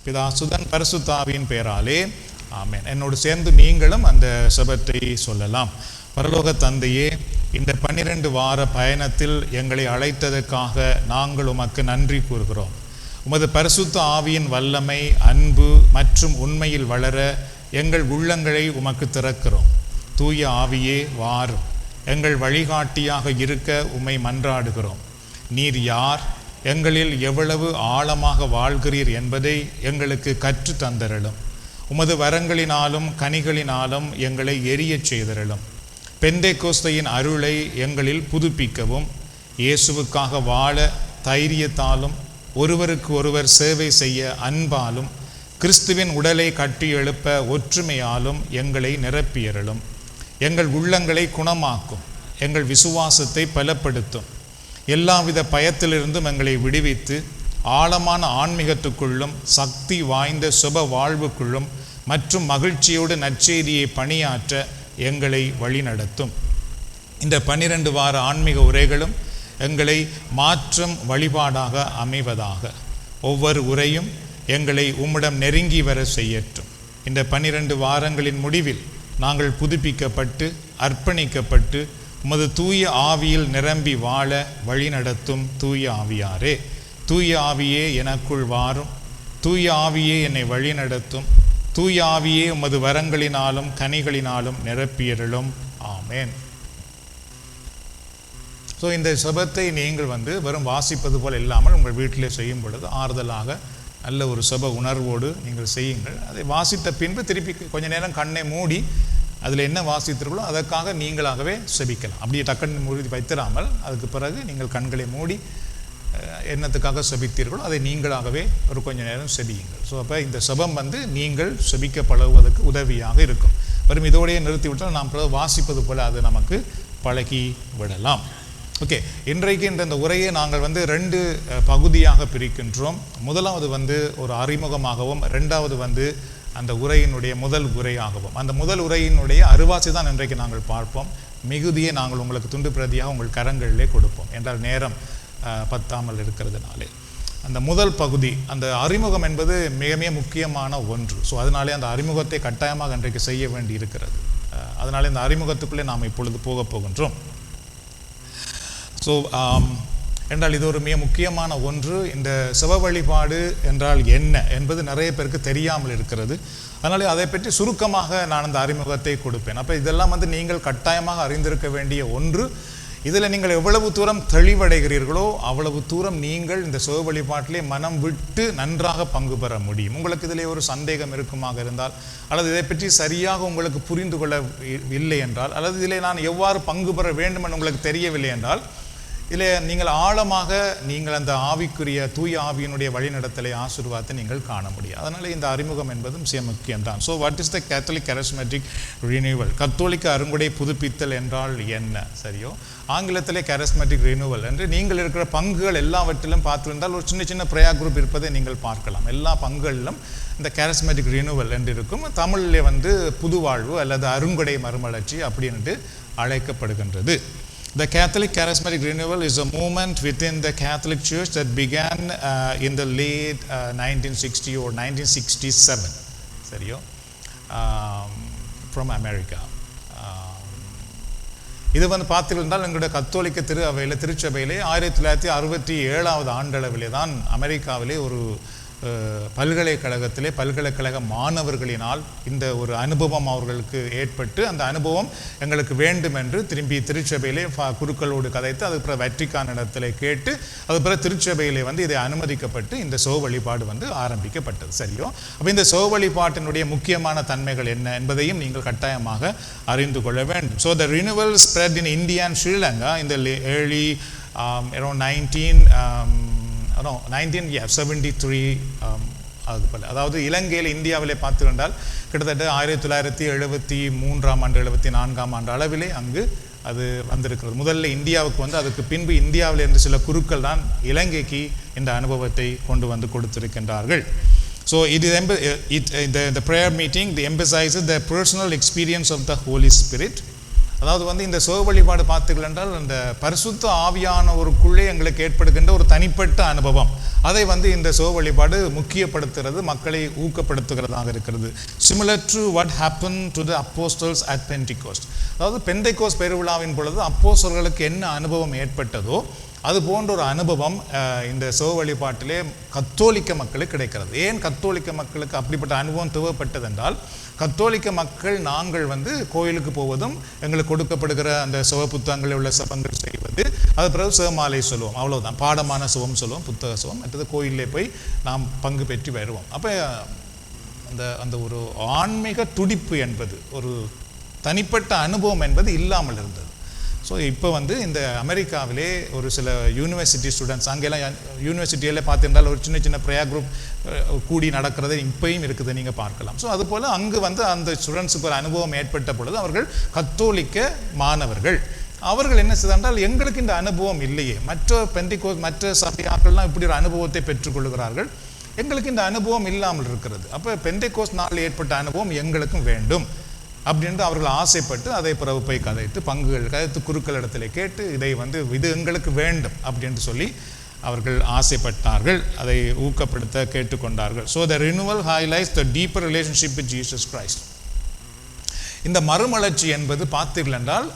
பிதா சுதன் பரிசுத்த ஆவியின் பெயராலே ஆமென். என்னோடு சேர்ந்து நீங்களும் அந்த செபத்தை சொல்லலாம். பரலோக தந்தையே, இந்த 12 வார பயணத்தில் எங்களை அழைத்ததற்காக நாங்கள் உமக்கு நன்றி கூறுகிறோம். உமது பரிசுத்த ஆவியின் வல்லமை, அன்பு மற்றும் உண்மையில் வளர எங்கள் உள்ளங்களை உமக்கு திறக்கிறோம். தூய ஆவியே வாரும், எங்கள் வழிகாட்டியாக இருக்க உம்மை மன்றாடுகிறோம். நீர் யார், எங்களில் எவ்வளவு ஆழமாக வாழ்கிறீர் என்பதை எங்களுக்கு கற்று தந்தரலும். உமது வரங்களினாலும் கனிகளினாலும் எங்களை எரியச் செய்தரலும். பெந்தேகோஸ்தையின் அருளை எங்களில் புதுப்பிக்கவும், இயேசுவுக்காக வாழ தைரியத்தாலும், ஒருவருக்கு ஒருவர் சேவை செய்ய அன்பாலும், கிறிஸ்துவின் உடலை கட்டி எழுப்ப ஒற்றுமையாலும் எங்களை நிரப்பியறலும். எங்கள் உள்ளங்களை குணமாக்கும், எங்கள் விசுவாசத்தை பலப்படுத்தும். எல்லாவித பயத்திலிருந்தும் எங்களை விடுவித்து ஆழமான ஆன்மீகத்துக்குள்ளும் சக்தி வாய்ந்த சுப வாழ்வுக்குள்ளும் மற்றும் மகிழ்ச்சியோடு நற்செய்தியை பணியாற்ற எங்களை வழிநடத்தும். இந்த 12 வார ஆன்மீக உரைகளும் எங்களை மாற்றும் வழிபாடாக அமைவதாக. ஒவ்வொரு உரையும் எங்களை உம்மிடம் நெருங்கி வர செய்யட்டும். இந்த 12 வாரங்களின் முடிவில் நாங்கள் புதுப்பிக்கப்பட்டு அர்ப்பணிக்கப்பட்டு உமது தூய ஆவியில் நிரம்பி வாழ வழிநடத்தும் தூய ஆவியாரே. தூய ஆவியே எனக்குள் வாரும், தூய ஆவியே என்னை வழிநடத்தும், தூய ஆவியே உமது வரங்களினாலும் கனிகளினாலும் நிரப்பியருளும். ஆமேன். ஸோ இந்த செபத்தை நீங்கள் வெறும் வாசிப்பது போல் இல்லாமல் உங்கள் வீட்டிலே செய்யும் பொழுது ஆறுதலாக நல்ல ஒரு செப உணர்வோடு நீங்கள் செய்யுங்கள். அதை வாசித்த பின்பு திருப்பி கொஞ்ச நேரம் கண்ணை மூடி அதில் என்ன வாசித்தீர்களோ அதற்காக நீங்களாகவே செபிக்கலாம். அப்படியே டக்குன்னு மூடி வைத்திராமல் அதுக்கு பிறகு நீங்கள் கண்களை மூடி என்னத்துக்காக செபித்தீர்களோ அதை நீங்களாகவே ஒரு கொஞ்ச நேரம் செபியுங்கள். ஸோ அப்போ இந்த செபம் நீங்கள் செபிக்க பழகுவதற்கு உதவியாக இருக்கும். வரும் இதோடையே நிறுத்திவிட்டால் நாம் வாசிப்பது போல் அது நமக்கு பழகி விடலாம். ஓகே, இன்றைக்கு இந்த உரையை நாங்கள் 2 பகுதியாக பிரிக்கின்றோம். முதலாவது ஒரு அறிமுகமாகவும், ரெண்டாவது அந்த உரையினுடைய முதல் உரையாகவும். அந்த முதல் உரையினுடைய அருவாசி தான் இன்றைக்கு நாங்கள் பார்ப்போம். மிகுதியை நாங்கள் உங்களுக்கு துண்டு பிரதியாக உங்கள் கரங்களிலே கொடுப்போம், என்றால் நேரம் பத்தாமல் இருக்கிறதுனாலே. அந்த முதல் பகுதி, அந்த அறிமுகம் என்பது மிக மிக முக்கியமான ஒன்று. ஸோ அதனாலே அந்த அறிமுகத்தை கட்டாயமாக இன்றைக்கு செய்ய வேண்டி இருக்கிறது. அதனாலே இந்த அறிமுகத்துக்குள்ளே நாம் இப்பொழுது போகின்றோம். ஸோ என்றால் இது ஒரு மிக முக்கியமான ஒன்று. இந்த சிவ வழிபாடு என்றால் என்ன என்பது நிறைய பேருக்கு தெரியாமல் இருக்கிறது. அதனாலே அதை பற்றி சுருக்கமாக நான் அந்த அறிமுகத்தை கொடுப்பேன். அப்போ இதெல்லாம் நீங்கள் கட்டாயமாக அறிந்திருக்க வேண்டிய ஒன்று. இதில் நீங்கள் எவ்வளவு தூரம் தெளிவடைகிறீர்களோ அவ்வளவு தூரம் நீங்கள் இந்த சிவ வழிபாட்டிலே மனம் விட்டு நன்றாக பங்கு பெற முடியும். உங்களுக்கு இதிலே ஒரு சந்தேகம் இருக்குமாக இருந்தால், அல்லது இதை பற்றி சரியாக உங்களுக்கு புரிந்து கொள்ளவில்லை என்றால், அல்லது இதிலே நான் எவ்வாறு பங்கு பெற வேண்டும் என்று உங்களுக்கு தெரியவில்லை என்றால், இதில் நீங்கள் ஆழமாக நீங்கள் அந்த ஆவிக்குரிய தூய ஆவியினுடைய வழிநடத்தலை ஆசீர்வாதத்தை நீங்கள் காண முடியும். அதனால் இந்த அறிமுகம் என்பதும் மிக முக்கியம்தான். So what is the Catholic charismatic renewal? கத்தோலிக்க அருங்குடை புதுப்பித்தல் என்றால் என்ன? சரியோ, ஆங்கிலத்திலே கரிஸ்மேட்டிக் ரினியூவல் என்று நீங்கள் இருக்கிற பங்குகள் எல்லாவற்றிலும் பார்த்துருந்தால் ஒரு சின்ன சின்ன ப்ரேயர் குரூப் இருப்பதை நீங்கள் பார்க்கலாம். எல்லா பங்குகளிலும் இந்த கரிஸ்மேட்டிக் ரினியூவல் என்று இருக்கும். தமிழிலே புதுவாழ்வு அல்லது அருங்குடை மறுமலர்ச்சி அப்படின்ட்டு அழைக்கப்படுகின்றது. The Catholic Charismatic Renewal is a movement within the Catholic Church that began in the late 1960 or 1967, சரியோ, from America. இது பார்த்திருந்தால் எங்களுடைய கத்தோலிக்க திருச்சபையிலே 1967 ஆண்டளவிலே தான் அமெரிக்காவிலே ஒரு பல்கலைக்கழகத்திலே பல்கலைக்கழக மாணவர்களினால் இந்த ஒரு அனுபவம் அவர்களுக்கு ஏற்பட்டு, அந்த அனுபவம் எங்களுக்கு வேண்டும் என்று திரும்பி திருச்சபையிலே குருக்களோடு கதைத்து, அது பிறகு வட்டிக்கான் இடத்திலே கேட்டு, அது பிறகு திருச்சபையிலே இதை அனுமதிக்கப்பட்டு இந்த சிவ வழிபாடு ஆரம்பிக்கப்பட்டது. சரியோ, அப்போ இந்த சிவ வழிபாட்டினுடைய முக்கியமான தன்மைகள் என்ன என்பதையும் நீங்கள் கட்டாயமாக அறிந்து கொள்ள வேண்டும். So the renewal spread in India and Sri Lanka in the early around 1973. அதாவது இலங்கையில் இந்தியாவிலே பார்த்துக்கொண்டால் கிட்டத்தட்ட 1973 74 அளவிலே அங்கு அது வந்திருக்கிறது. முதல்ல இந்தியாவுக்கு அதுக்கு பின்பு இந்தியாவிலிருந்து சில குருக்கள் தான் இலங்கைக்கு இந்த அனுபவத்தை கொண்டு கொடுத்திருக்கின்றார்கள். So the prayer meeting emphasizes the personal experience of the Holy Spirit அதாவது வந்து இந்த சுக வழிபாடு பார்த்தீர்கள் என்றால் அந்த பரிசுத்த ஆவியானவருக்குள்ளே எங்களுக்கு ஏற்படுகின்ற ஒரு தனிப்பட்ட அனுபவம், அதை வந்து இந்த சுக வழிபாடு முக்கியப்படுத்துகிறது, மக்களை ஊக்கப்படுத்துகிறதாக இருக்கிறது. Similar to what happened to the apostles at Pentecost. அதாவது பெந்தைக்கோஸ் பெருவிழாவின் பொழுது அப்போஸ்தலர்களுக்கு என்ன அனுபவம் ஏற்பட்டதோ அது போன்ற ஒரு அனுபவம் இந்த சுக வழிபாட்டிலே கத்தோலிக்க மக்களுக்கு கிடைக்கிறது. ஏன் கத்தோலிக்க மக்களுக்கு அப்படிப்பட்ட அனுபவம் தேவைப்பட்டது என்றால், கத்தோலிக்க மக்கள் நாங்கள் வந்து கோயிலுக்கு போவதும் எங்களுக்கு கொடுக்கப்படுகிற அந்த சுக புத்தகங்களில் உள்ள சபங்கள் செய்வது, அது பிறகு சிவமாலை சொல்லுவோம், அவ்வளவுதான். பாடமான சுகம் சொல்லுவோம், புத்தக சுகம், மற்றது கோயிலே போய் நாம் பங்கு பெற்று வருவோம். அப்போ அந்த அந்த ஒரு ஆன்மீக துடிப்பு என்பது, ஒரு தனிப்பட்ட அனுபவம் என்பது இல்லாமல் இருந்தது. ஸோ இப்போ வந்து இந்த அமெரிக்காவிலே ஒரு சில யூனிவர்சிட்டி ஸ்டூடெண்ட்ஸ், அங்கெல்லாம் யூனிவர்சிட்டியில் பார்த்துருந்தால் ஒரு சின்ன சின்ன ப்ரேயர் குரூப் கூடி நடக்கிறது இப்பயும் இருக்குது, நீங்கள் பார்க்கலாம். ஸோ அதுபோல் அங்கு வந்து அந்த ஸ்டூடெண்ட்ஸுக்கு ஒரு அனுபவம் ஏற்பட்ட பொழுது அவர்கள் கத்தோலிக்க மாணவர்கள், அவர்கள் என்ன செய்தால், எங்களுக்கு இந்த அனுபவம் இல்லையே, மற்ற பெந்தைக்கோஸ் மற்ற சபையாக்கள்லாம் இப்படி ஒரு அனுபவத்தை பெற்றுக்கொள்கிறார்கள், எங்களுக்கு இந்த அனுபவம் இல்லாமல் இருக்கிறது. அப்போ பெந்தைக்கோஸ் நாளில் ஏற்பட்ட அனுபவம் எங்களுக்கும் வேண்டும் அப்படின்ட்டு அவர்கள் ஆசைப்பட்டு அதை பிறகு போய் கதைத்து கதைத்து குருக்கள் இடத்துல கேட்டு இதை வந்து இது எங்களுக்கு வேண்டும் அப்படின்ட்டு சொல்லி அவர்கள் ஆசைப்பட்டார்கள், அதை ஊக்கப்படுத்த கேட்டுக்கொண்டார்கள். So the renewal highlights the deeper relationship with Jesus Christ. இந்த மறுமலர்ச்சி என்பது பார்த்தீர்கள் என்றால்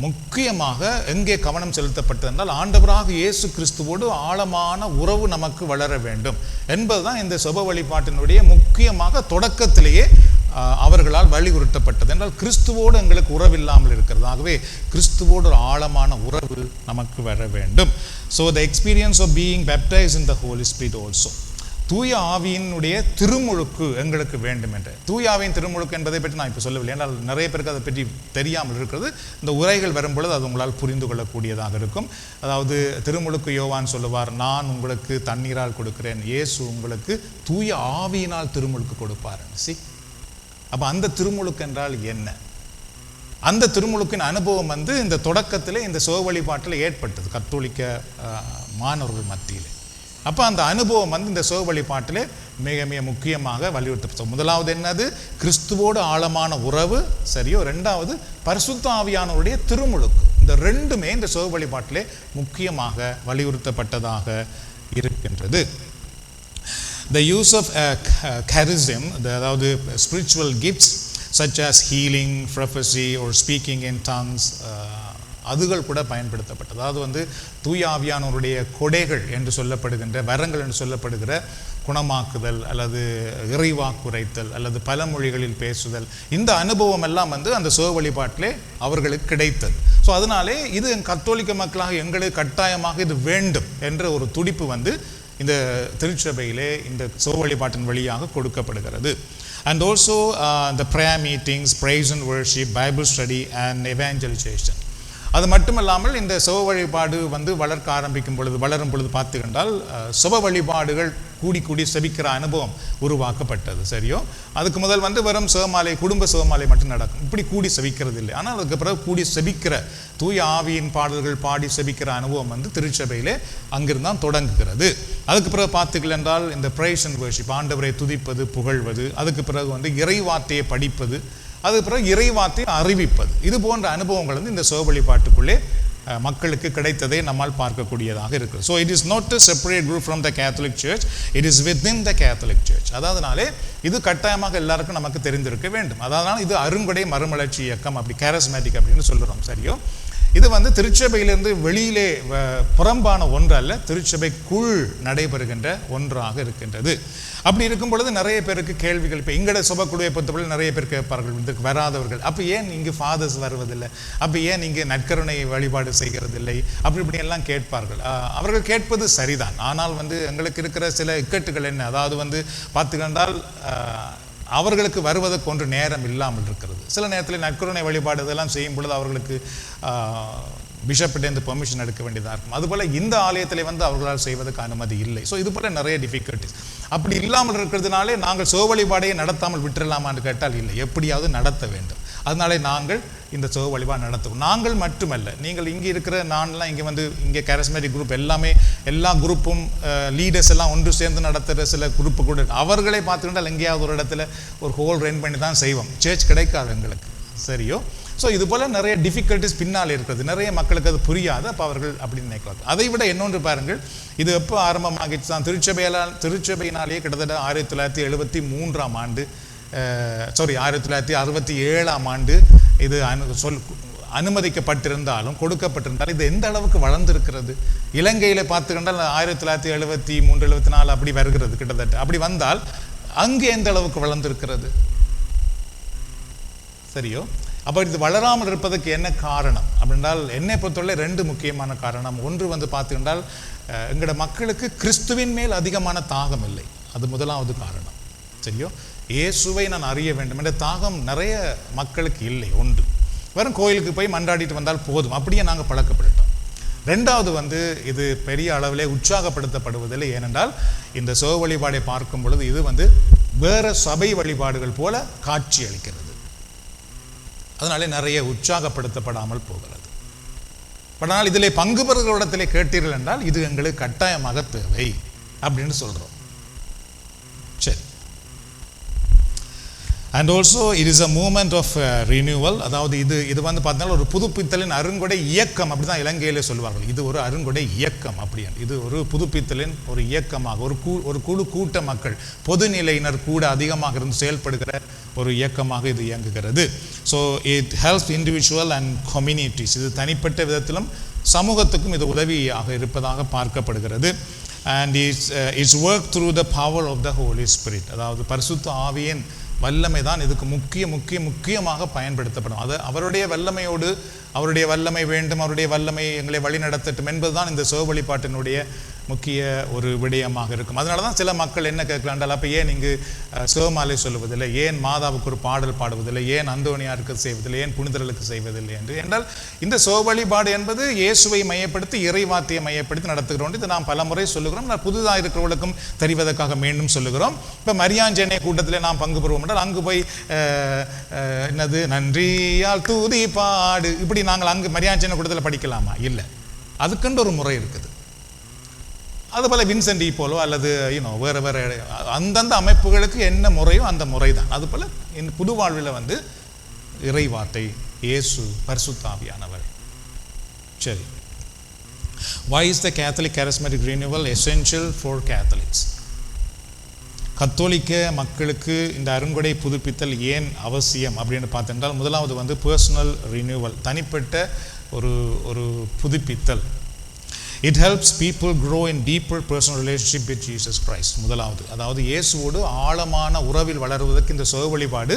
முக்கியமாக எங்கே கவனம் செலுத்தப்பட்டது என்றால், ஆண்டவராக இயேசு கிறிஸ்துவோடு ஆழமான உறவு நமக்கு வளர வேண்டும் என்பதுதான் இந்த சுப வழிபாட்டினுடைய முக்கியமாக தொடக்கத்திலேயே அவர்களால் வலியுறுத்தப்பட்டது. என்றால் கிறிஸ்துவோடு எங்களுக்கு உறவு இல்லாமல் இருக்கிறது, ஆகவே கிறிஸ்துவோடு ஒரு ஆழமான உறவு நமக்கு வர வேண்டும். So the experience of being baptised in the holy spirit also, தூய ஆவியினுடைய திருமுழுக்கு எங்களுக்கு வேண்டும் என்று. தூய ஆவியின் திருமுழுக்கு என்பதை பற்றி நான் இப்போ சொல்லவில்லை, ஏன்னால் நிறைய பேருக்கு அதை பற்றி தெரியாமல் இருக்கிறது. இந்த உரைகள் வரும்பொழுது அது உங்களால் புரிந்து கொள்ளக்கூடியதாக இருக்கும். அதாவது திருமுழுக்கு யோவான் சொல்லுவார், நான் உங்களுக்கு தண்ணீரால் கொடுக்கிறேன், இயேசு உங்களுக்கு தூய ஆவியினால் திருமுழுக்கு கொடுப்பார். அப்போ அந்த திருமுழுக்கு என்றால் என்ன? அந்த திருமுழுக்கின் அனுபவம் வந்து இந்த தொடக்கத்திலே இந்த சுக வழிபாட்டில் ஏற்பட்டது கத்தோலிக்க மாணவர்கள் மத்தியில். அப்போ அந்த அனுபவம் வந்து இந்த சுக வழிபாட்டிலே மிக மிக முக்கியமாக வலியுறுத்தப்பட்டது. முதலாவது என்னது? கிறிஸ்துவோடு ஆழமான உறவு, சரியோ. ரெண்டாவது பரிசுத்த ஆவியானவருடைய திருமுழுக்கு. இந்த ரெண்டுமே இந்த சுக வழிபாட்டிலே முக்கியமாக வலியுறுத்தப்பட்டதாக இருக்கின்றது. The use of charism, அதாவது spiritual gifts such as healing, prophecy or speaking in tongues, அதுகள் கூட பயன்படுத்தப்பட்டது. அதாவது வந்து தூய ஆவியானவருடைய கொடைகள் என்று சொல்லப்படுகின்ற வரங்கள் என்று சொல்லப்படுகிற குணமாக்குதல் அல்லது இறைவாக்குரைத்தல் அல்லது பல மொழிகளில் பேசுதல், இந்த அனுபவம் எல்லாம் வந்து அந்த சுக வழிபாட்டிலே அவர்களுக்கு கிடைத்தது. ஸோ அதனாலே இது கத்தோலிக்க மக்களாக எங்களுக்கு கட்டாயமாக இது வேண்டும் என்ற ஒரு துடிப்பு வந்து இந்த திருச்சபையிலே இந்த சுக வழிபாட்டின் வழியாக கொடுக்கப்படுகிறது. And also the prayer meetings, praise and worship, Bible study and evangelization. அது மட்டுமல்லாமல் இந்த சுப வழிபாடு வந்து வளர்க்க ஆரம்பிக்கும் பொழுது வளரும் பொழுது பார்த்துக்கின்றால் சுப வழிபாடுகள் கூடி கூடி செபிக்கிற அனுபவம் உருவாக்கப்பட்டது, சரியோ. அதுக்கு முதல் வந்து வெறும் சிவமாலை, குடும்ப சிவமாலை மட்டும் நடக்கும், இப்படி கூடி செபிக்கிறது இல்லை. ஆனால் அதுக்கு பிறகு கூடி செபிக்கிற தூய ஆவியின் பாடல்கள் பாடி செபிக்கிற அனுபவம் வந்து திருச்சபையிலே அங்கிருந்தான் தொடங்குகிறது. அதுக்கு பிறகு பார்த்துக்கல் என்றால் இந்த பிரைஸ் அண்ட் வர்ஷிப், ஆண்டவரை துதிப்பது புகழ்வது, அதுக்கு பிறகு வந்து இறைவார்த்தையை படிப்பது, அதுக்கு பிறகு இறைவார்த்தையை அறிவிப்பது, இது போன்ற அனுபவங்கள் வந்து இந்த சுப வழிபாட்டுக்குள்ளே மக்களுக்கு கிடைத்ததை நம்மால் பார்க்கக்கூடியதாக இருக்குது. So it is not a separate group from the Catholic Church, it is within the Catholic Church. அதாவதுனாலே இது கட்டாயமாக எல்லாருக்கும் நமக்கு தெரிந்திருக்க வேண்டும். அதனால் இது அருங்கொடை மறுமலர்ச்சி இயக்கம், அப்படி கேரஸ்மேட்டிக் அப்படின்னு சொல்கிறோம், சரியோ. இது வந்து திருச்சபையிலிருந்து வெளியிலே புறம்பான ஒன்று அல்ல, திருச்சபைக்குள் நடைபெறுகின்ற ஒன்றாக இருக்கின்றது. அப்படி இருக்கும் பொழுது நிறைய பேருக்கு கேள்விகள், இப்போ எங்கட சுபக்குழுவை பொறுத்தவரை நிறைய பேர் கேட்பார்கள், இதுக்கு வராதவர்கள், அப்போ ஏன் இங்கே ஃபாதர்ஸ் வருவதில்லை, அப்போ ஏன் இங்கே நற்கருணை வழிபாடு செய்கிறதில்லை, அப்படி இப்படி எல்லாம் கேட்பார்கள். அவர்கள் கேட்பது சரிதான். ஆனால் வந்து எங்களுக்கு இருக்கிற சில இக்கட்டுகள் என்ன, அதாவது வந்து பார்த்துக்கொண்டால் அவர்களுக்கு வருவதற்கு ஒன்று நேரம் இல்லாமல் இருக்கிறது. சில நேரத்தில் நற்கருணை வழிபாடு இதெல்லாம் செய்யும் பொழுது அவர்களுக்கு பிஷப்பிட்டேருந்து பெர்மிஷன் எடுக்க வேண்டியதாக இருக்கும். அதுபோல் இந்த ஆலயத்தில் வந்து அவர்களால் செய்வதற்கு அனுமதி இல்லை. ஸோ இது போல் நிறைய டிஃபிகல்ட்டிஸ். அப்படி இல்லாமல் இருக்கிறதுனாலே நாங்கள் சுப வழிபாடையை நடத்தாமல் விட்டுடலாமான்னு கேட்டால் இல்லை, எப்படியாவது நடத்த வேண்டும். அதனாலே நாங்கள் இந்த சுப வழிபாடு நடத்துவோம். நாங்கள் மட்டுமல்ல, நீங்கள் இங்கே இருக்கிற நான்லாம் இங்கே வந்து இங்கே கேரஸ்மேட்டிக் குரூப் எல்லாமே, எல்லா குரூப்பும் லீடர்ஸ் எல்லாம் ஒன்று சேர்ந்து நடத்துகிற சில குரூப்பு கூட அவர்களே பார்த்துக்கிட்டால் எங்கேயாவது ஒரு இடத்துல ஒரு ஹோல் ரென் பண்ணி தான் செய்வோம். சர்ச் கிடைக்காது எங்களுக்கு, சரியோ. ஸோ இது போல் நிறைய டிஃபிகல்ட்டிஸ் பின்னால் இருக்கிறது, நிறைய மக்களுக்கு அது புரியாது. அப்போ அவர்கள் அப்படின்னு நினைக்கிறாங்க. அதை விட இன்னொன்று பாருங்கள், இது எப்போ ஆரம்பமாகிடுச்சு தான், திருச்சபையினாலேயே கிட்டத்தட்ட 1973ஆம் ஆண்டு 1967ஆம் ஆண்டு இது அனுமதிக்கப்பட்டிருந்தாலும் கொடுக்கப்பட்டிருந்தாலும் இது எந்த அளவுக்கு வளர்ந்திருக்கிறது. இலங்கையில் பார்த்துக்கிட்டால் 1973 74 அப்படி வருகிறது கிட்டத்தட்ட. அப்படி வந்தால் அங்கே எந்த அளவுக்கு வளர்ந்திருக்கிறது சரியோ? அப்போ இது வளராமல் இருப்பதற்கு என்ன காரணம் அப்படின்றால் என்னை பொறுத்தவரை 2 முக்கியமான காரணம். ஒன்று வந்து பார்த்துக்கிட்டால் எங்களோட மக்களுக்கு கிறிஸ்துவின் மேல் அதிகமான தாகம் இல்லை, அது முதலாவது காரணம். சரியோ? இயேசுவை நான் அறிய வேண்டும் என்ற தாகம் நிறைய மக்களுக்கு இல்லை. ஒன்று, வெறும் கோயிலுக்கு போய் மன்றாடிட்டு வந்தால் போதும், அப்படியே நாங்கள் பழக்கப்பட்டுட்டோம். 2வது வந்து இது பெரிய அளவிலே உற்சாகப்படுத்தப்படுவதில்லை. ஏனென்றால் இந்த சிவ வழிபாடை பார்க்கும் பொழுது இது வந்து வேற சபை வழிபாடுகள் போல காட்சி அளிக்கிறது. அதனாலே நிறைய உற்சாகப்படுத்தப்படாமல் போகிறது. ஆனால் இதிலே பங்கு பெறுகிறவரிடத்திலே கேட்டீர்கள் என்றால் இது எங்களுக்கு கட்டாயமாக தேவை அப்படின்னு சொல்றோம். சரி. And also it is a moment of renewal. அதாவது இது வந்து பார்த்தீங்கன்னா ஒரு புதுப்பித்தலின் அருங்கொடை இயக்கம், அப்படி தான் இலங்கையிலே சொல்வார்கள். இது ஒரு அருங்கொடை இயக்கம், அப்படின்னு இது ஒரு புதுப்பித்தலின் ஒரு இயக்கமாக ஒரு குழு கூட்ட மக்கள் பொதுநிலையினர் கூட அதிகமாக இருந்து செயல்படுகிற ஒரு இயக்கமாக இது இயங்குகிறது. So it helps individual and communities. இது தனிப்பட்ட விதத்திலும் சமூகத்துக்கும் இது உதவியாக இருப்பதாக பார்க்கப்படுகிறது. And its work through the power of the holy spirit. அதாவது பரிசுத்த ஆவியின் வல்லமை தான் இதுக்கு முக்கியமாக பயன்படுத்தப்படும். அது அவருடைய வல்லமையோடு, அவருடைய வல்லமை வேண்டும், அவருடைய வல்லமை எங்களை வழி நடத்தட்டும் என்பதுதான் இந்த சிவ வழிபாட்டினுடைய முக்கிய ஒரு விடயமாக இருக்கும். அதனால தான் சில மக்கள் என்ன கேட்கலாண்டால், அப்போ ஏன் இங்கு சிவமாலை சொல்லுவதில்லை, ஏன் மாதாவுக்கு ஒரு பாடல் பாடுவதில்லை, ஏன் அந்தோனியாருக்கு செய்வதில்லை, ஏன் புனிதர்களுக்கு செய்வதில்லை என்று. என்றால் இந்த சிவ வழிபாடு என்பது இயேசுவை மையப்படுத்தி, இறைவார்த்தையை மையப்படுத்தி நடத்துகிறோம். இது நாம் பல முறை சொல்லுகிறோம். புதுதாக இருக்கிறவர்களுக்கும் தெரிவதற்காக மீண்டும் சொல்லுகிறோம். இப்போ மரியாஞ்சேனை கூட்டத்தில் நாம் பங்கு பெறுவோம் என்றால் அங்கு போய் என்னது நன்றியால் தூதி பாடு, இப்படி நாங்கள் அங்கு மரியாஞ்சேனை கூட்டத்தில் படிக்கலாமா? இல்லை, அதுக்குன்னு ஒரு முறை இருக்குது. அதுபோல் வின்சென்ட் போலோ அல்லது வேறு வேறு அந்தந்த அமைப்புகளுக்கு என்ன முறையோ அந்த முறை தான். அதுபோல் இந்த புது வாழ்வில் வந்து இறைவார்த்தை, இயேசு, பரிசுத்த ஆவியானவர். சரி. Why is the Catholic charismatic renewal essential for Catholics? கத்தோலிக்க மக்களுக்கு இந்த அருங்கொடை புதுப்பித்தல் ஏன் அவசியம் அப்படின்னு பார்த்தென்றால், முதலாவது வந்து பர்சனல் ரினியூவல், தனிப்பட்ட ஒரு புதுப்பித்தல். It helps people grow in deeper personal relationship with Jesus Christ. முதலாவது, அதாவது இயேசுவோடு ஆழமான உறவில் வளருவதற்கு இந்த சிவ வழிபாடு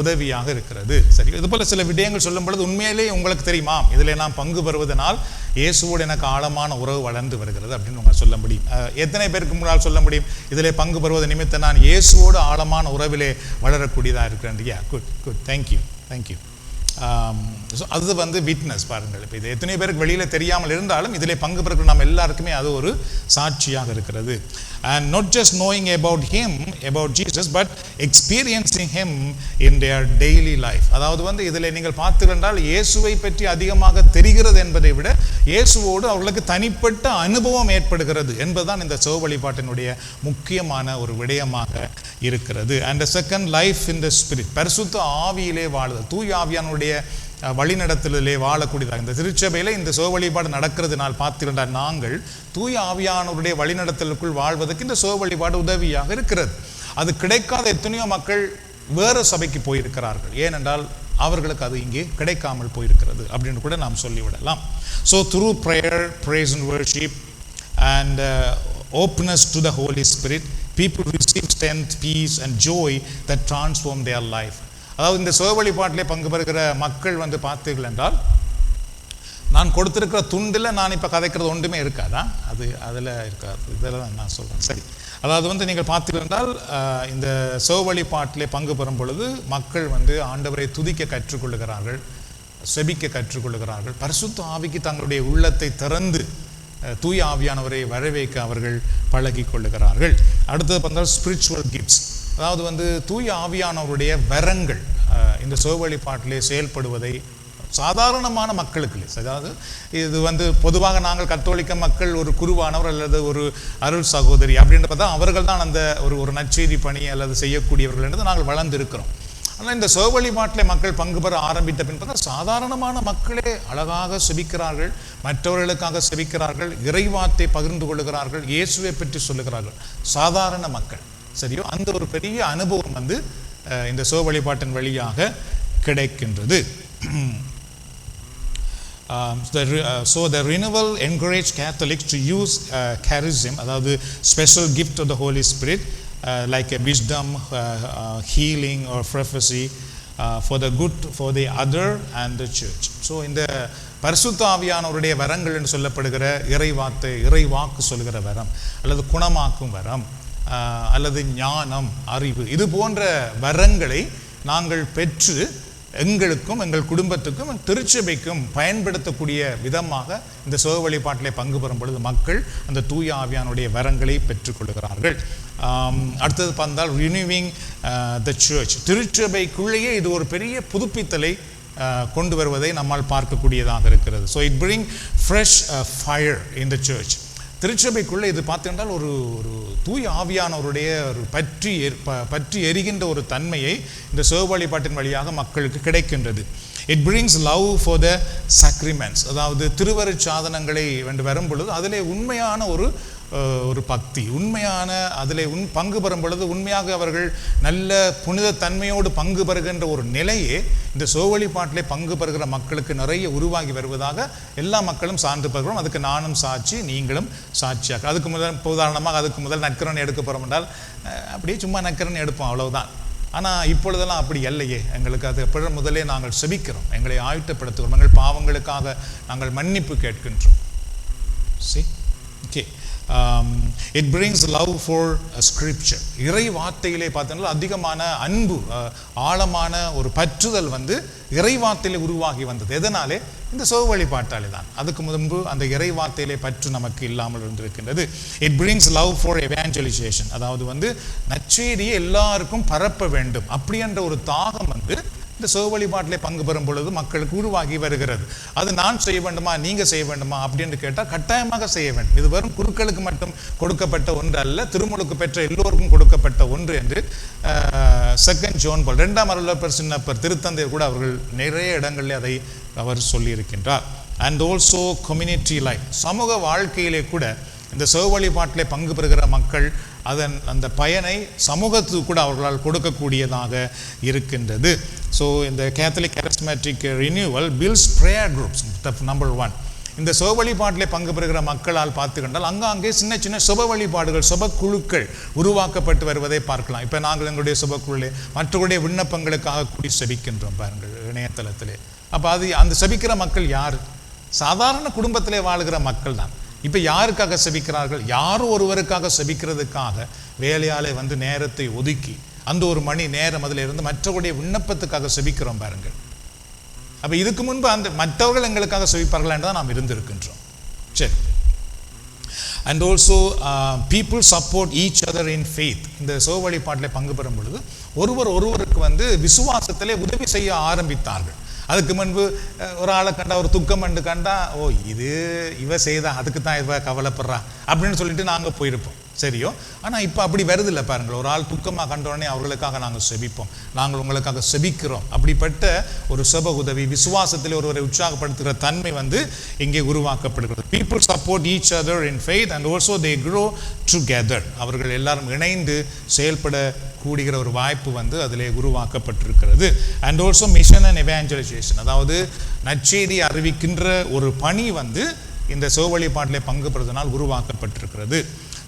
உதவியாக இருக்கிறது. சரி. இதுபோல் சில விடயங்கள் சொல்லும் பொழுது உண்மையிலே உங்களுக்கு தெரியுமா, இதில் நான் பங்கு பெறுவதனால் இயேசுவோடு எனக்கு ஆழமான உறவு வளர்ந்து வருகிறது அப்படின்னு உங்களை சொல்ல முடியும். எத்தனை பேருக்கு முன்னால் சொல்ல முடியும், இதில் பங்கு பெறுவது நிமித்தம் நான் இயேசுவோடு ஆழமான உறவிலே வளரக்கூடியதாக இருக்கிறேன்? Good, thank you. ஸோ அது வந்து விட்னஸ் பாருங்கள். இப்போ இது எத்தனை பேருக்கு வெளியில் தெரியாமல் இருந்தாலும் இதில் பங்கு பெறுகிற நம்ம எல்லாருக்குமே அது ஒரு சாட்சியாக இருக்கிறது. And not just knowing about Jesus, but experiencing him in their daily life. அதாவது வந்து இதில் நீங்கள் பார்த்துக்கொண்டால் இயேசுவை பற்றி அதிகமாக தெரிகிறது என்பதை விட இயேசுவோடு அவர்களுக்கு தனிப்பட்ட அனுபவம் ஏற்படுகிறது என்பதுதான் இந்த சிவ வழிபாட்டினுடைய முக்கியமான ஒரு விடயமாக இருக்கிறது. And the second, life in the spirit. பரிசுத்த ஆவியிலே வாழுதல், தூய ஆவியானுடைய வழிநடத்தலிலே வாழக்கூடியதாக இந்த திருச்சபையில் இந்த சிவ வழிபாடு நடக்கிறதுனால் பார்த்துக்கிட்டால் நாங்கள் தூய ஆவியானவருடைய வழிநடத்தலுக்குள் வாழ்வதற்கு இந்த சிவ வழிபாடு உதவியாக இருக்கிறது. அது கிடைக்காத எத்தனையோ மக்கள் வேறு சபைக்கு போயிருக்கிறார்கள், ஏனென்றால் அவர்களுக்கு அது இங்கே கிடைக்காமல் போயிருக்கிறது அப்படின்னு கூட நாம் சொல்லிவிடலாம். So through prayer, praise and worship and openness to the Holy Spirit, people receive strength, peace and joy that transform their life. அதாவது இந்த சிவ வழிபாட்டிலே பங்கு பெறுகிற மக்கள் வந்து பார்த்தீர்கள் என்றால், நான் கொடுத்திருக்கிற துண்டில் நான் இப்போ கதைக்கிறது ஒன்றுமே இருக்காதான், அதில் இருக்காது, இதெல்லாம் நான் சொல்கிறேன். சரி. அதாவது வந்து நீங்கள் பார்த்தீர்கள் என்றால் இந்த சிவ வழிபாட்டிலே பங்கு பெறும் பொழுது மக்கள் வந்து ஆண்டவரை துதிக்க கற்றுக்கொள்ளுகிறார்கள், செபிக்க கற்றுக்கொள்ளுகிறார்கள், பரிசுத்த ஆவிக்கு தங்களுடைய உள்ளத்தை திறந்து தூய ஆவியானவரை வரவேற்க அவர்கள் பழகி கொள்ளுகிறார்கள். அடுத்தது பார்த்தால் ஸ்பிரிச்சுவல் கிஃப்ட்ஸ். அதாவது வந்து தூய ஆவியானவருடைய வரங்கள் இந்த சிவ வழிபாட்டிலே செயல்படுவதை சாதாரணமான மக்களுக்கு இல்லை. அதாவது இது வந்து பொதுவாக நாங்கள் கத்தோலிக்க மக்கள் ஒரு குருவானவர் அல்லது ஒரு அருள் சகோதரி அப்படின்றத அவர்கள் தான் அந்த ஒரு நற்செய்தி பணி அல்லது செய்யக்கூடியவர்கள் என்று நாங்கள் வளர்ந்து இருக்கிறோம். ஆனால் இந்த சோக வழிபாட்டில் மக்கள் பங்கு பெற ஆரம்பித்த பின்பு சாதாரணமான மக்களே அழகாக செபிக்கிறார்கள், மற்றவர்களுக்காக செபிக்கிறார்கள், இறைவார்த்தை பகிர்ந்து கொள்ளுகிறார்கள், இயேசுவை பற்றி சொல்லுகிறார்கள். சாதாரண மக்கள், சரியோ, அந்த ஒரு பெரிய அனுபவம் வந்து இந்த சோக வழிபாட்டின் வழியாக கிடைக்கின்றது. So the renewal encouraged Catholics to use charism, அதாவது special gift of the Holy Spirit, like a wisdom, healing or prophecy, for the good for the other and the church. So இந்த பரிசுத்த ஆவியானவருடைய வரங்கள் என்று சொல்லப்படுகிற இறைவார்த்தை, இறைவாக்கு சொல்கிற வரம், அல்லது குணமாக்கும் வரம், அல்லது ஞானம், அறிவு, இது போன்ற வரங்களை நாங்கள் பெற்று எங்களுக்கும் எங்கள் குடும்பத்துக்கும் திருச்சபைக்கும் பயன்படுத்தக்கூடிய விதமாக இந்த சோக வழிபாட்டிலே பங்கு பெறும் பொழுது மக்கள் அந்த தூய ஆவியானுடைய வரங்களை பெற்றுக்கொள்கிறார்கள். அடுத்தது பார்த்தால் ரினியூவிங் த சர்ச், திருச்சபைக்குள்ளேயே இது ஒரு பெரிய புதுப்பித்தலை கொண்டு வருவதை நம்மால் பார்க்கக்கூடியதாக இருக்கிறது. So it bring fresh fire in the church. திருச்சபைக்குள்ளே இது பார்த்தீங்கன்றால் ஒரு தூய ஆவியானவருடைய ஒரு பற்றி எரிகின்ற ஒரு தன்மையை இந்த சோக வழிபாட்டின் வழியாக மக்களுக்கு கிடைக்கின்றது. It brings love for the sacraments, அதாவது திருவருட் சாதனங்களை வென்று வரும் பொழுது அதிலே உண்மையான ஒரு பக்தி, உண்மையான அதிலே பங்கு பெறும் பொழுது உண்மையாக அவர்கள் நல்ல புனித தன்மையோடு பங்கு பெறுகின்ற ஒரு நிலையே இந்த சோக வழிபாட்டிலே பங்கு பெறுகிற மக்களுக்கு நிறைய உருவாகி வருவதாக எல்லா மக்களும் சான்று பெறுகிறோம். அதுக்கு நானும் சாட்சி, நீங்களும் சாட்சியாக. அதுக்கு உதாரணமாக அதுக்கு முதல் நற்கரணை எடுக்க போகிறோம் என்றால் அப்படியே சும்மா நற்கரணை எடுப்போம், அவ்வளவுதான். ஆனால் இப்பொழுதெல்லாம் அப்படி இல்லையே. எங்களுக்கு அது முதலே நாங்கள் செபிக்கிறோம், எங்களை ஆயத்தப்படுத்துகிறோம், எங்கள் பாவங்களுக்காக நாங்கள் மன்னிப்பு கேட்கின்றோம். See? Okay. It brings love for scripture. இறை வார்த்தையிலே பார்த்தோம்னா அதிகமான அன்பு, ஆழமான ஒரு பற்றுதல் வந்து இறை வார்த்தையிலே உருவாகி வந்தது. எதனாலே? இந்த சோக வழிபாட்டாலே தான். அதுக்கு முன்பு அந்த இறை வார்த்தையிலே பற்று நமக்கு இல்லாமல் இருந்திருக்கின்றது. It brings love for evangelization, அதாவது வந்து நற்செய்தியை எல்லாருக்கும் பரப்ப வேண்டும் அப்படின்ற ஒரு தாகம் வந்து இந்த சோக வழிபாட்டிலே பங்கு பெறும் பொழுது மக்களுக்கு உருவாகி வருகிறது. அது நான் செய்ய வேண்டுமா, நீங்கள் செய்ய வேண்டுமா அப்படின்னு கேட்டால் கட்டாயமாக செய்ய வேண்டும். இது வெறும் குருக்களுக்கு மட்டும் கொடுக்கப்பட்ட ஒன்று அல்ல, திருமுழுக்கு பெற்ற எல்லோருக்கும் கொடுக்கப்பட்ட ஒன்று என்று செகண்ட் ஜான் பால், 2ஆம் அருளப்பர் சின்னப்பர் திருத்தந்தையர் கூட அவர்கள் நிறைய இடங்களில் அதை அவர் சொல்லியிருக்கின்றார். அண்ட் ஆல்சோ கம்யூனிட்டி லைஃப், சமூக வாழ்க்கையிலே கூட இந்த சோக வழிபாட்டிலே பங்கு பெறுகிற மக்கள் அந்த பயனை சமூகத்துக்கு கூட அவர்களால் கொடுக்கக்கூடியதாக இருக்கின்றது. ஸோ இந்த Catholic charismatic renewal builds prayer groups. Number 1, இந்த சோக வழிபாட்டிலே பங்கு பெறுகிற மக்களால் பார்த்துக்கொண்டால் அங்கே சின்ன சின்ன சுப வழிபாடுகள், சுப குழுக்கள் உருவாக்கப்பட்டு வருவதை பார்க்கலாம். இப்போ நாங்கள் எங்களுடைய சுபக்குழுவிலே மற்றவருடைய விண்ணப்பங்களுக்காக கூடி செபிக்கின்றோம் பாருங்கள் இணையதளத்திலே. அப்போ அந்த செபிக்கிற மக்கள் யார்? சாதாரண குடும்பத்திலே வாழ்கிற மக்கள் தான். இப்போ யாருக்காக செபிக்கிறார்கள்? யாரோ ஒருவருக்காக செபிக்கிறதுக்காக வேலையாலே வந்து நேரத்தை ஒதுக்கி அந்த ஒரு மணி நேரம் அதில் இருந்து மற்றவருடைய விண்ணப்பத்துக்காக செபிக்கிறோம் பாருங்கள். அப்போ இதுக்கு முன்பு அந்த மற்றவர்கள் எங்களுக்காக செபிப்பார்கள் என்று தான் நாம் இருந்திருக்கின்றோம். சரி. And also people support each other in faith. இந்த சோக வழிபாட்டில் பங்கு பெறும் பொழுது ஒருவருக்கு வந்து விசுவாசத்திலே உதவி செய்ய ஆரம்பித்தார்கள். அதுக்கு முன்பு ஒரு ஆளை கண்டா, ஒரு துக்கம் கண்டு கண்டா, ஓ இவ செய்தா, அதுக்கு தான் இவ கவலைப்படுறா அப்படின்னு சொல்லிட்டு நாங்கள் போயிருப்போம், சரியோ. ஆனால் இப்போ அப்படி வருதில்லை பாருங்கள். ஒரு ஆள் துக்கமாக கண்டோடனே அவர்களுக்காக நாங்கள் செபிப்போம், நாங்கள் உங்களுக்காக செபிக்கிறோம். அப்படிப்பட்ட ஒரு செப உதவி, விசுவாசத்தில் ஒருவரை உற்சாகப்படுத்துகிற தன்மை வந்து இங்கே உருவாக்கப்படுகிறது. People support each other in faith and also they grow together. அவர்கள் எல்லாரும் இணைந்து செயல்பட கூடுகிற ஒரு வாய்ப்பு வந்து அதிலே உருவாக்கப்பட்டிருக்கிறது. And also mission and evangelisation, அதாவது நற்செய்தி அறிவிக்கின்ற ஒரு பணி வந்து இந்த சோக வழிபாட்டிலே பங்கு பெறுவதனால் உருவாக்கப்பட்டிருக்கிறது.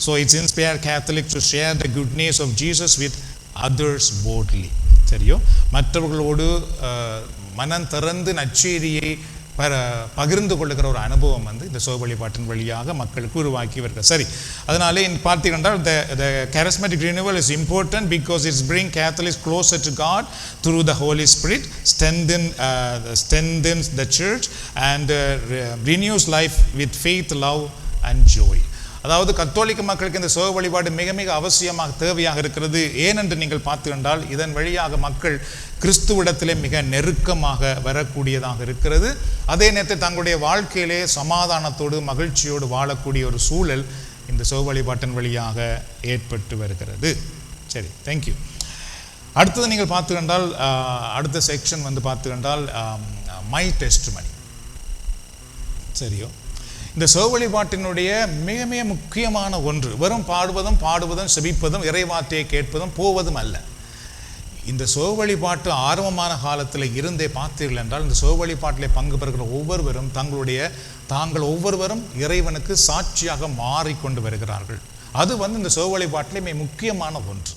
So it's inspire Catholic to share the good news of Jesus with others boldly. சரியோ, மற்றவர்களோடு மனம் திறந்து நற்செய்தியை பகிர்ந்து கொள்ளுகிற ஒரு அனுபவம் வந்து இந்த சோக வழிபாட்டின் வழியாக மக்களுக்கு உருவாக்கி வருகிறது. சரி, அதனாலே பார்த்தீங்கன்றால் the charismatic renewal is important because it's bring Catholics closer to God through the Holy Spirit, strengthens the church and renews life with faith, love and joy. அதாவது கத்தோலிக்க மக்களுக்கு இந்த சோக வழிபாடு மிக மிக அவசியமாக தேவையாக இருக்கிறது. ஏனென்று நீங்கள் பார்த்துக்கொண்டால் இதன் வழியாக மக்கள் கிறிஸ்துவிடத்திலே மிக நெருக்கமாக வரக்கூடியதாக இருக்கிறது. அதே நேரத்தில் தங்களுடைய வாழ்க்கையிலே சமாதானத்தோடு மகிழ்ச்சியோடு வாழக்கூடிய ஒரு சூழல் இந்த சோக வழிபாட்டின் வழியாக ஏற்பட்டு வருகிறது. சரி, தேங்க்யூ. அடுத்தது நீங்கள் பார்த்துக்கொண்டால் அடுத்த செக்ஷன் வந்து பார்த்துக்கொண்டால் மை டெஸ்ட்மனி. சரியோ, இந்த சிவ வழிபாட்டினுடைய மிக மிக முக்கியமான ஒன்று வெறும் பாடுவதும் செபிப்பதும் இறைவார்த்தையை கேட்பதும் போவதும் அல்ல. இந்த சிவ வழிபாட்டு ஆரம்பமான காலத்தில் இருந்தே பார்த்தீர்கள் என்றால் இந்த சிவ வழிபாட்டிலே பங்கு பெறுகிற ஒவ்வொருவரும் தாங்கள் ஒவ்வொருவரும் இறைவனுக்கு சாட்சியாக மாறிக்கொண்டு வருகிறார்கள். அது வந்து இந்த சிவ வழிபாட்டிலே மிக முக்கியமான ஒன்று.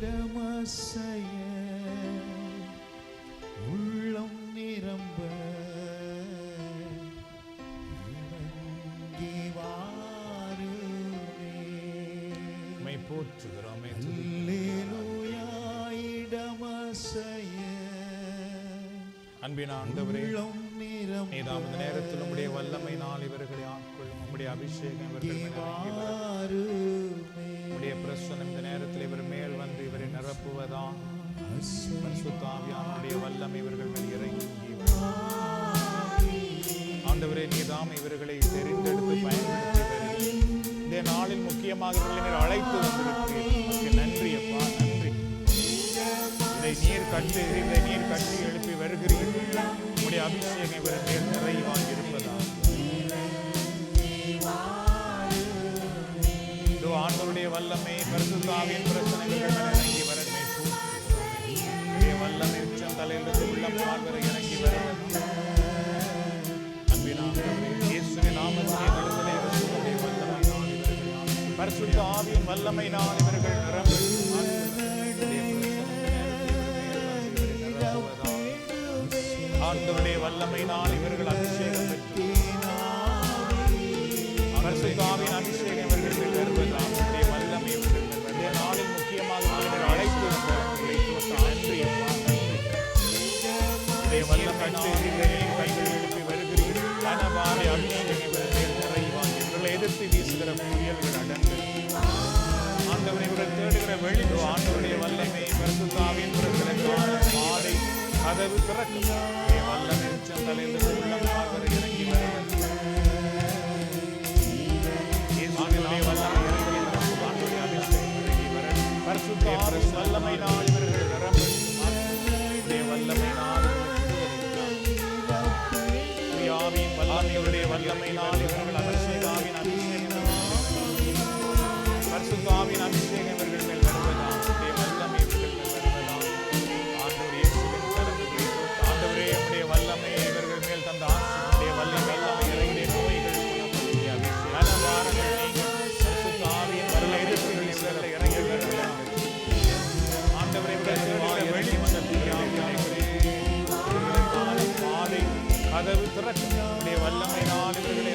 இடமசைய உள்ளம் நிரம்ப இறங்கி வாருமே. உம்மை போற்றுகிறோம். அல்லேலூயா. இடமசைய அன்பின் ஆண்டவரே, உள்ளம் நிரம்ப நீதாம் இந்த நேரத்தில் உம்முடைய வல்லமையினால் இவர்களை ஆட்கொள்ளும். உம்முடைய அபிஷேகம் இவர்கள் மேல் இறங்கி வாருமே. உம்முடைய பிரசன்னம் இந்த நேரத்தில் இவர் மேல் வந்து இவரை நிரப்புவதான். பரிசுத்த ஆவியானவருடைய வல்லமை இவர்கள் மேல் இறங்கி ஆண்டவரே, நீதாம் இவர்களை தெரிந்தெடுத்து பயன்படுத்தி இந்த நாளில் முக்கியமாக இவர்களை நீர் அழைத்து வந்திருக்கிறீர். நன்றி அப்பா, நன்றி. இதை நீர் கட்டி எழுப்பி வருகிறீர்கள். உம்முடைய அபிஷேகம் இவர் மேல் நிறைவாக இருப்பதாக. ஆண்டவருடைய வல்லமை பரிசுத்த ஆவியின் பிரச்சனைகள் இறங்கி வரமே. வல்லமை உச்சம் தலையிலிருந்து உள்ளம் வரை இறங்கி வர பரிசுத்த ஆவியின் வல்லமையினால் இவர்கள் ஆண்டவருடைய வல்லமையினால் இவர்கள் அபிஷேகம் பெற்று பரிசுத்த ஆவியின் அபிஷேகம் இவர்கள் மேல் வருவதால் வல்லமை இவர்கள் நாளில் முக்கியமாக அழைத்து நன்றி. வல்லமை கைகள் எழுப்பி வருகிறீர்கள். கனவான அபிஷேகம் இவர்கள் மேல் நிறைவாக இவர்களை எதிர்த்து வீசுகிற புயல்கள் அடங்கு. ஆண்டவரை இவர்கள் தேடுகிற வெளி ஆண்டவருடைய வல்லமை பரிசுத்த ஆவியின் பிறகுகளுக்கான பாதை கதவு திறக்கும். வல்லமை உச்சம் தலையிலிருந்து உள்ளம் வரை இறங்கி வருகிறது. வல்லமை இறங்கி ஆண்டவருடைய அபிஷேகம் இறங்கி வர பரிசுத்த ஆவியின் வல்லமையினால் இவர்கள் நிரம்பும். வல்லமையினால் ஆவியின் வல்லமையுடைய வல்லமையினால் இவர்கள் அபிஷேகாவின் அபிஷேகம் பரிசுத்த ஆவியின் அபிஷேகம் இவர்கள் மேல் வருவதால் வல்லமை இவர்கள் மேல் வருவதால் ஆண்டவர் இயேசுவின் கரங்களை ஆண்டவரே உம்முடைய வல்லமை இவர்கள் மேல் தந்த ஆசியுடைய வல்லமை இறங்கிய நோய்கள் அபிஷேகம் பரிசுத்த ஆவியின் வல்லமை இவர்களை இறங்கி வருகிறார். ஆண்டவரை பாதை கதவு திறக்கும். வல்லமையினால் இவர்களை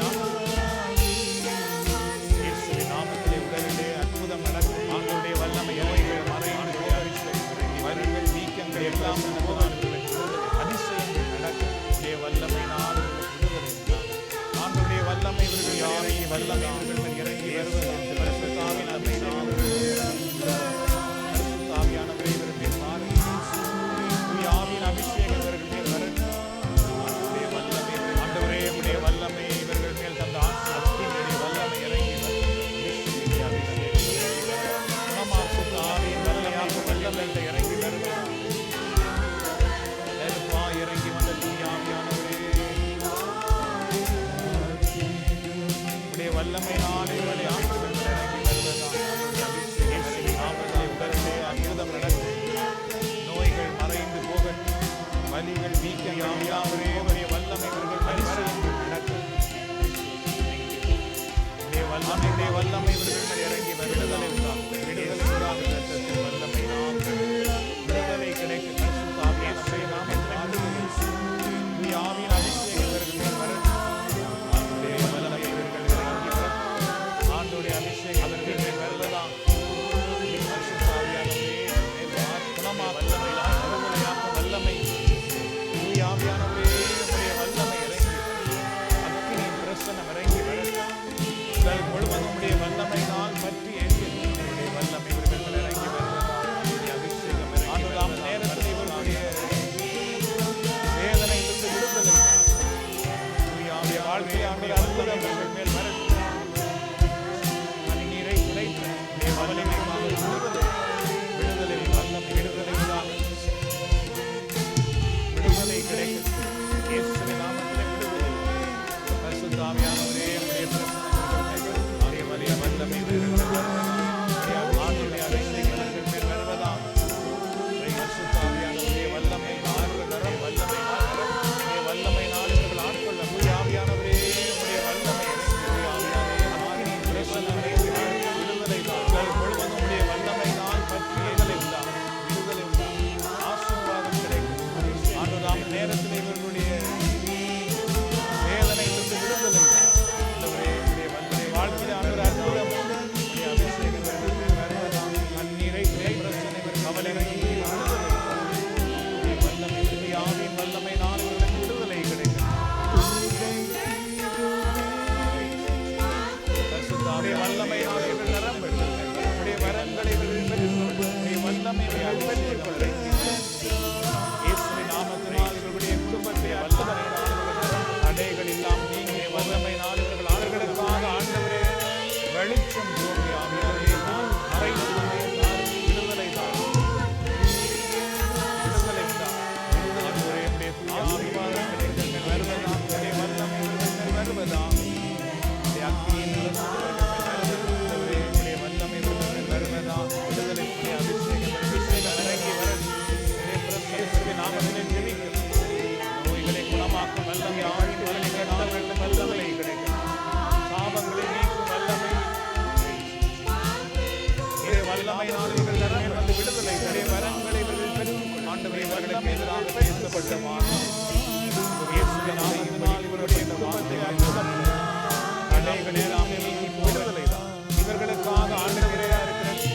இவர்களுக்காக ஆண்டவரே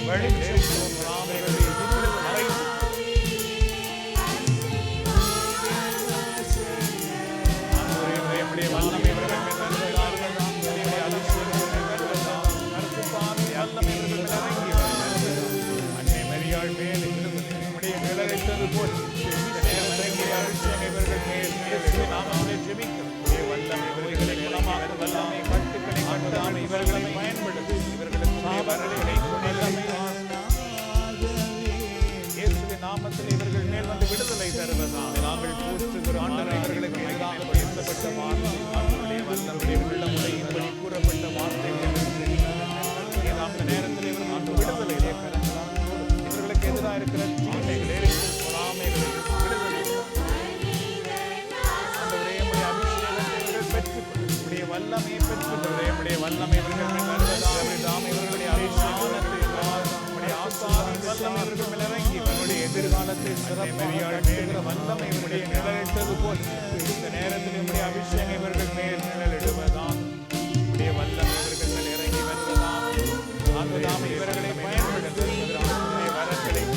வெளிச்சம் இவர்களை பயன்படுத்தி இயேசுவின் நாமத்தில் இவர்கள் மேல் வந்து விடுதலை தருவதாக நாங்கள் போற்றுகிறோம். ஆண்டவரே, இவர்களுக்கு எதிராக பேசப்பட்ட வார்த்தை, ஆண்டவருடைய வல்லமையுடைய உள்ளமுறையின்படி கூறப்பட்ட வார்த்தைகள் அந்த நேரத்தில் இவர்கள் விடுதலை இவர்களுக்கு எதிராக இருக்கிற தீமைகள் பொறாமைகள் விடுதலை பெற்றுடைய வல்லமையை பெற்றுடைய வல்லமை இவர்கள் இவர்களுடைய வல்லமை இவர்கள் மேல் இறங்கி இவருடைய எதிர்காலத்தை சிறப்பாக வல்லமை இவருடைய நிழலிட்டது போல் இந்த நேரத்தில் இவருடைய அபிஷேகம் இவர்கள் மேல் நிழலிடுவதான் இவருடைய வல்லமை இவர்கள் மேல் இறங்கி வருவதான் அங்குதான் இவர்களை பயன்படுத்துவதற்கான வரங்களை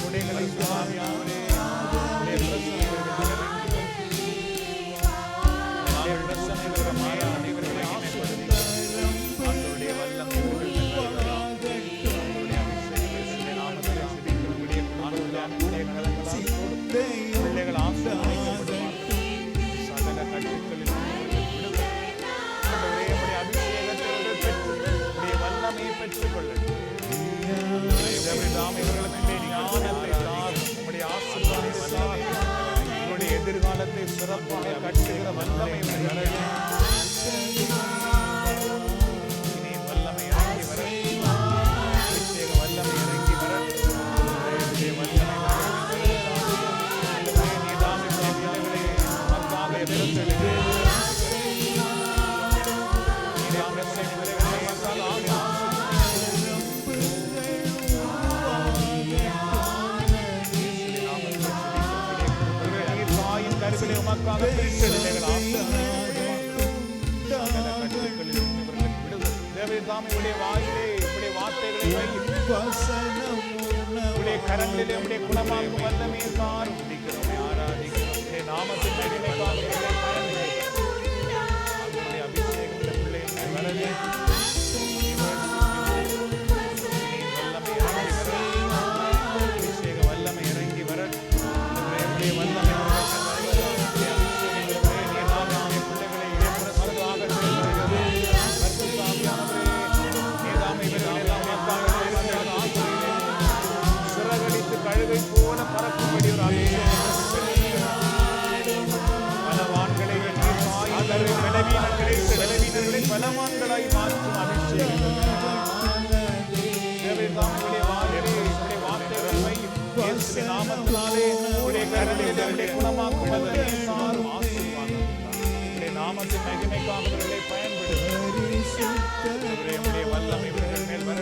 குடைகளை எதிர்காலத்தை சிறப்பாக கட்டுகிற வல்லமை வல்லமை இறங்கி வர வல்லமை இறங்கி வர கரங்களிலே உடைய குணமாக்கும் வல்லமையை ஆராதிக்கிறோம் நாமத்தின் வல்லமை இறங்கி வர வல்லமை கழுகை போல பறக்கும்படி ஒரு பலவான்களை பலவீனர்களை பலவான்களாய் மாற்றும் அபிஷேகம் நாமத்தினாலே குணமாக்கும் நாமத்தின் மகிமைக்காக பயன்படுத்த வல்லமை இவர்கள் மேல் வர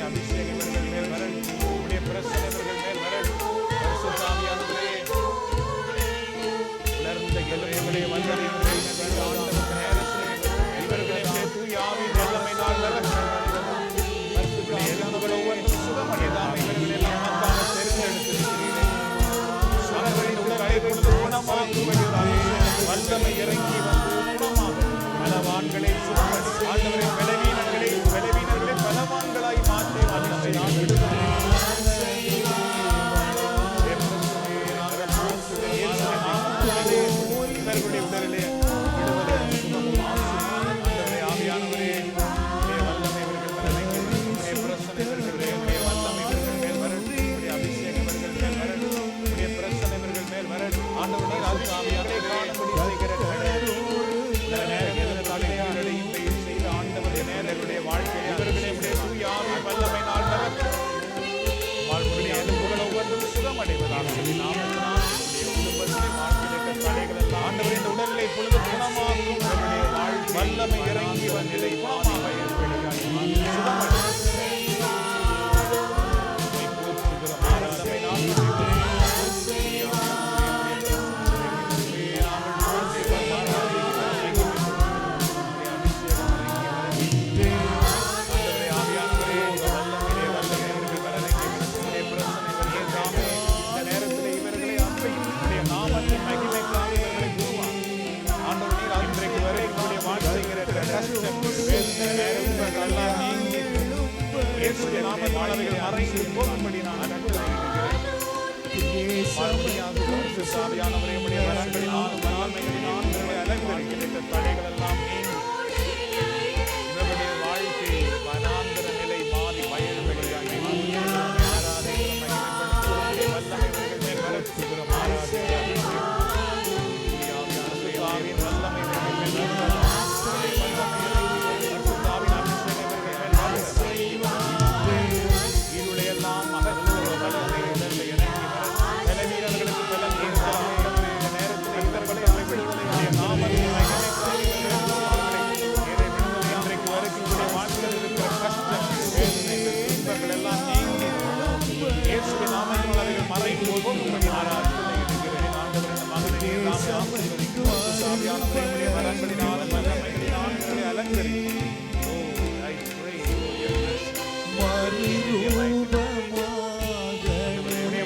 அபிஷேகம் இவர்கள் மேல் வர பிரசனை இவர்கள் மேல் வர உலர்ந்த எலும்புகளை வல்லமை இவர்களை தூய ஆவியின் வல்லமை நாள் எலும்புகள் ஒவ்வொன்றும் சுகமடையதாம் இவர்கள் எல்லாம் நமக்காக தெரிந்தெடுத்திருக்கிறீர்கள் குணமாக்கும்படி வல்லமை இறங்கி வந்து குணமாக பலவான்களை பலவீனர்களை பலவான்களாய் இயேசுவின் நாமத்தினால் அவைகள் மறைந்து போகும்படி நான் கட்டளையிடுகிறேன். ஆவியானவரே, உம்முடைய வரங்களினால் வல்லமைகளினால் உங்களை அலங்கரிக்கின்ற தடைகள் எல்லாம் நீங்கி இவருடைய வாழ்க்கை வனாந்தர நிலை மாறி வயல்வெளியாகி வல்லமைகள் மேல் வரட்டுகிறோம். ஆவியின் வல்லமை இருளையெல்லாம் அகற்றுகிற வல்லமை இறங்கி வர சில வீரர்களுக்கு பலன் இன்றைக்கு வருகின்ற வாழ்க்கையில் இருக்கிற கஷ்டம் துன்பங்கள் எல்லாம் நீங்கி இயேசுவின் நாமத்தில் அவைகள் மறைந்து போகும்படி ஆராதிக்கிறேன். ஆண்டவரின் மகனை நாமே ஆசீர்வதிக்கிறோம். ஆவியானவருடைய வரங்களினால் வல்லமைகளினால் உங்களை அலங்கரிக்கிறோம்.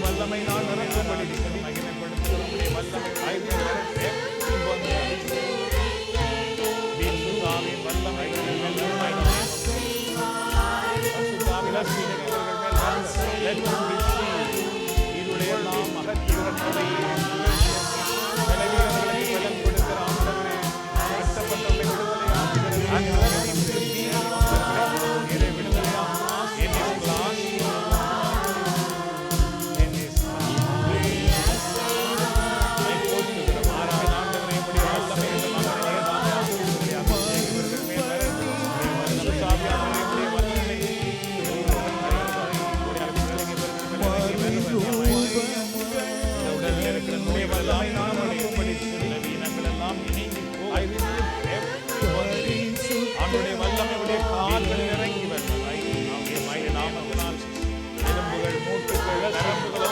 வல்லமையினால் நிரப்பும்படி மகிமைப்படுத்துகிறோம். இருளையெல்லாம் அகற்றியவர்களை பலன் கொடுக்கிற ஆண்டவரே, கஷ்டப்பட்டவர்களை ஆண்டவருடைய வல்லமையுடைய கால்கள் இறங்கி வருவதை நாமத்தினால் எலும்புகள் மூட்டுகள் நரம்புகள்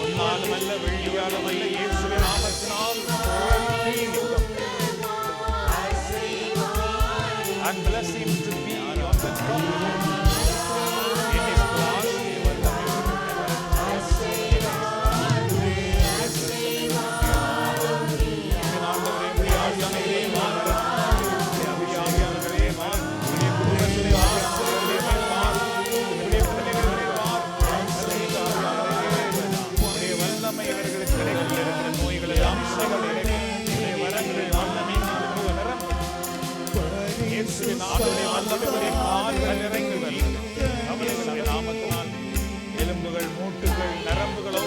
ஒன்னாலும் அல்ல வெள்ளியாலும் அல்ல இயேசுவின் நாமத்தினால் and bless him to be on the throne in his class. எலும்புகள் மூட்டுகள் நரம்புகளோ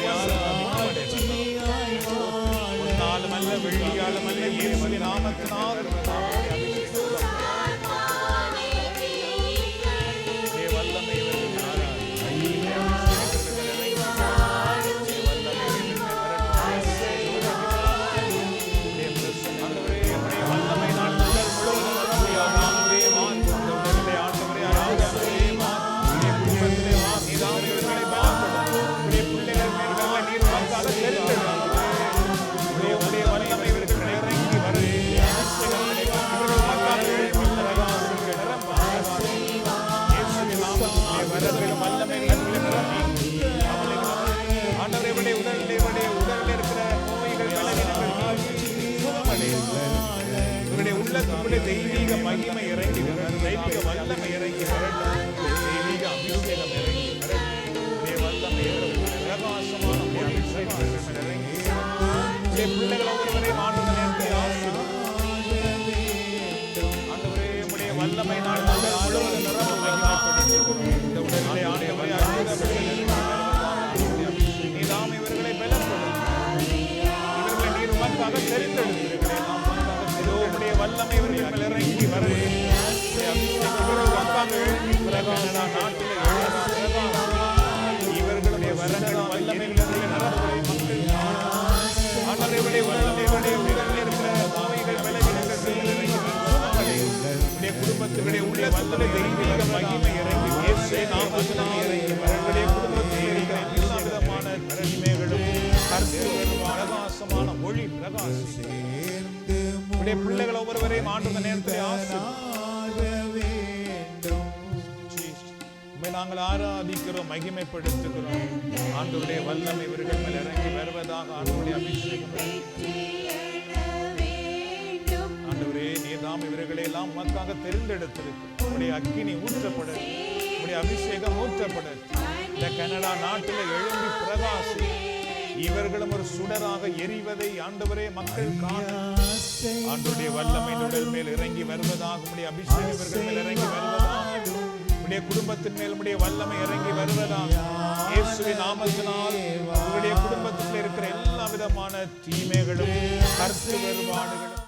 ஒன்னாலும் அல்ல வெள்ளியாலும் அல்ல இயேசுவின் நாமத்தினால் வல்லமை தெய்வீக மகிமை இறங்கி தெய்வீக வல்லமை இறங்கி தெய்வீக அபிஷேகம் இறங்கி வல்லமை பிரகாசமான இறங்கி பிள்ளைகள் ஒவ்வொருவரையும் ஆண்டவரே ஆண்டவரே உம்முடைய வல்லமை நாள் இந்த உடலிலே ஆண்டவரே நீதாம் இவர்களை பலப்படுத்தும் இவர்களை நீர் உமக்காக தெரிந்தெடுத்திருக்கிறேன். வல்லமை இவர்கள் இறங்கி வர இவர்களுடைய வரங்கள் வல்லமை குடும்பத்தினுடைய உள்ள வல்லமை தெய்வீக மகிமை இறங்கி இறங்கி குடும்பத்தில் இருக்கிற எல்லா விதமான மகிமைகளும் பிரகாசமான ஒளி பிரகாசி பிள்ளைகள் ஒவ்வொருவரையும் ஆண்டு நேரத்தில் நாங்கள் ஆராதிக்கிறோம், மகிமைப்படுத்துகிறோம். ஆண்டவருடைய வல்லமை இவர்கள் மேல் இறங்கி வருவதாக ஆண்டவருடைய அபிஷேகம் ஆண்டவரே நீர்தாம் இவர்களை எல்லாம் உமக்காக தெரிந்தெடுத்திருக்கு. உடைய அக்கினி ஊற்றப்பட, உடைய அபிஷேகம் ஊற்றப்பட, இந்த கனடா நாட்டில் எழும்பி பிரகாசி இவர்களும் ஒரு சுடராக எரிவதை ஆண்டவரே மக்கள் காண ஆண்டுடைய வல்லமை உடல் மேல் இறங்கி வருவதாக, உடைய அபிஷேகம் இவர்கள் மேல் இறங்கி வருவதாக, உடைய குடும்பத்தின் மேல் உடைய வல்லமை இறங்கி வருவதாக. இயேசுவின் நாமத்தினால் உங்களுடைய குடும்பத்தில் இருக்கிற எல்லா விதமான தீமைகளும் கருத்து வேறுபாடுகளும்